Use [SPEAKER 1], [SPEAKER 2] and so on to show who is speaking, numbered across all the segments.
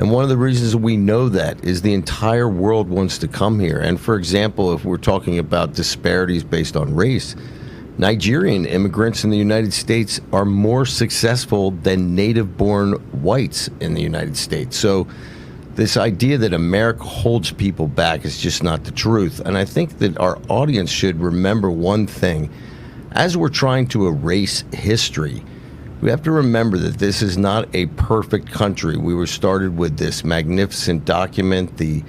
[SPEAKER 1] And one of the reasons we know that is the entire world wants to come here. And for example, if we're talking about disparities based on race, Nigerian immigrants in the United States are more successful than native-born whites in the United States. So this idea that America holds people back is just not the truth. And I think that our audience should remember one thing. As we're trying to erase history, we have to remember that this is not a perfect country. We were started with this magnificent document, the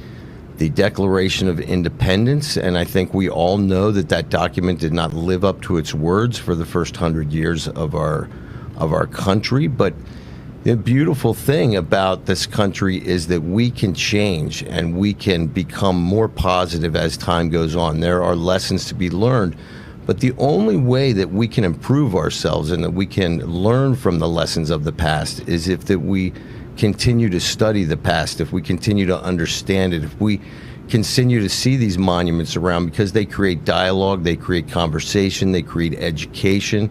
[SPEAKER 1] Declaration of Independence, and I think we all know that that document did not live up to its words for the first 100 years of our country. But the beautiful thing about this country is that we can change and we can become more positive as time goes on. There are lessons to be learned, but the only way that we can improve ourselves and that we can learn from the lessons of the past is if that we continue to study the past, if we continue to understand it, if we continue to see these monuments around, because they create dialogue, they create conversation, they create education.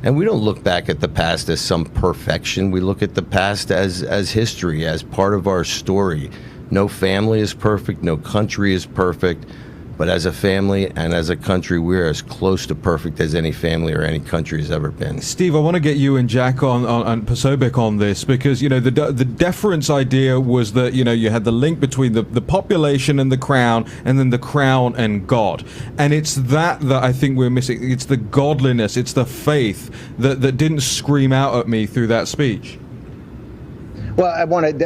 [SPEAKER 1] And we don't look back at the past as some perfection. We look at the past as history, as part of our story. No family is perfect, no country is perfect, but as a family and as a country, we're as close to perfect as any family or any country has ever been.
[SPEAKER 2] Steve, I want to get you and Jack on Posobiec on this, because, you know, the deference idea was that, you know, you had the link between the population and the crown, and then the crown and God. And it's that I think we're missing. It's the godliness, it's the faith that didn't scream out at me through that speech.
[SPEAKER 3] Well, I wanted,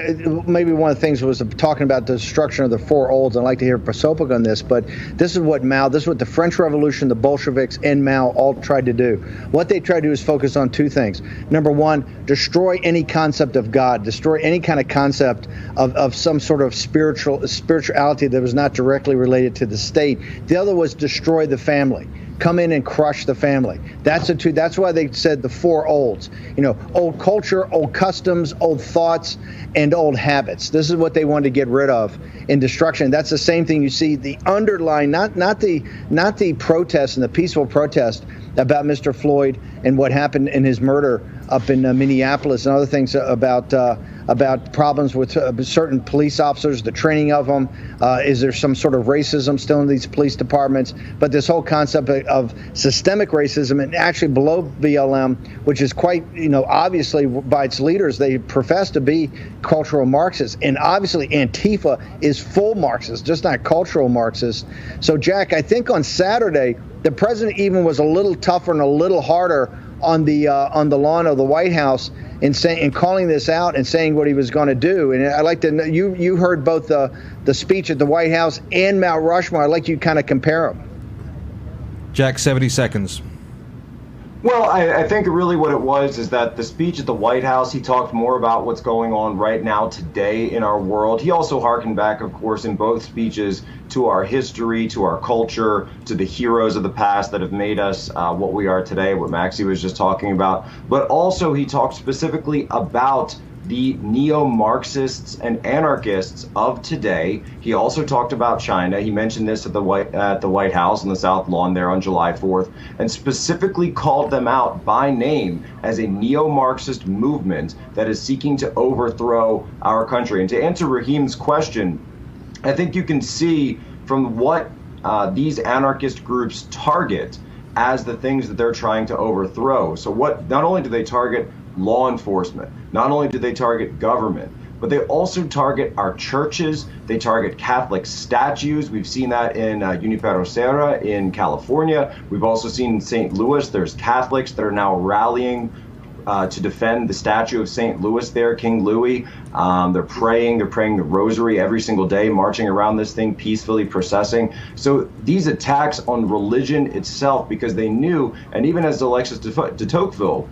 [SPEAKER 3] maybe one of the things was talking about the destruction of the four olds. I'd like to hear Posobiec on this, but this is what the French Revolution, the Bolsheviks, and Mao all tried to do. What they tried to do is focus on two things. Number one, destroy any concept of God, destroy any kind of concept of some sort of spirituality that was not directly related to the state. The other was destroy the family. Come in and crush the family. That's why they said the four olds. You know, old culture, old customs, old thoughts, and old habits. This is what they wanted to get rid of in destruction. That's the same thing you see. The underlying, not the protest and the peaceful protest about Mr. Floyd and what happened in his murder up in Minneapolis, and other things about problems with certain police officers, the training of them. Is there some sort of racism still in these police departments? But this whole concept of systemic racism, and actually below BLM, which is quite, you know, obviously by its leaders, they profess to be cultural Marxists. And obviously Antifa is full Marxist, just not cultural Marxist. So, Jack, I think on Saturday, the president even was a little tougher and a little harder on the lawn of the White House and calling this out and saying what he was going to do. And I'd like to know, you heard both the speech at the White House and Mount Rushmore. I'd like you to kind of compare them.
[SPEAKER 2] Jack, 70 seconds.
[SPEAKER 4] Well, I think really what it was is that the speech at the White House, he talked more about what's going on right now today in our world. He also harkened back, of course, in both speeches to our history, to our culture, to the heroes of the past that have made us what we are today, what Maxie was just talking about. But also he talked specifically about the neo-Marxists and anarchists of today. He also talked about China. He mentioned this at the White House on the South Lawn there on July 4th, and specifically called them out by name as a neo-Marxist movement that is seeking to overthrow our country. And to answer Raheem's question, I think you can see from what these anarchist groups target as the things that they're trying to overthrow. So not only do they target law enforcement, not only do they target government, but they also target our churches. They target Catholic statues. We've seen that in Junipero Serra in California. We've also seen in St. Louis, there's Catholics that are now rallying to defend the statue of St. Louis there, King Louis. They're praying the rosary every single day, marching around this thing peacefully, processing. So these attacks on religion itself, because they knew, and even as Alexis de Tocqueville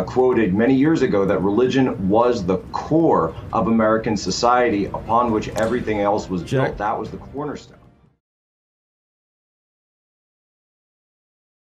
[SPEAKER 4] quoted many years ago, that religion was the core of American society upon which everything else was built. That was the cornerstone.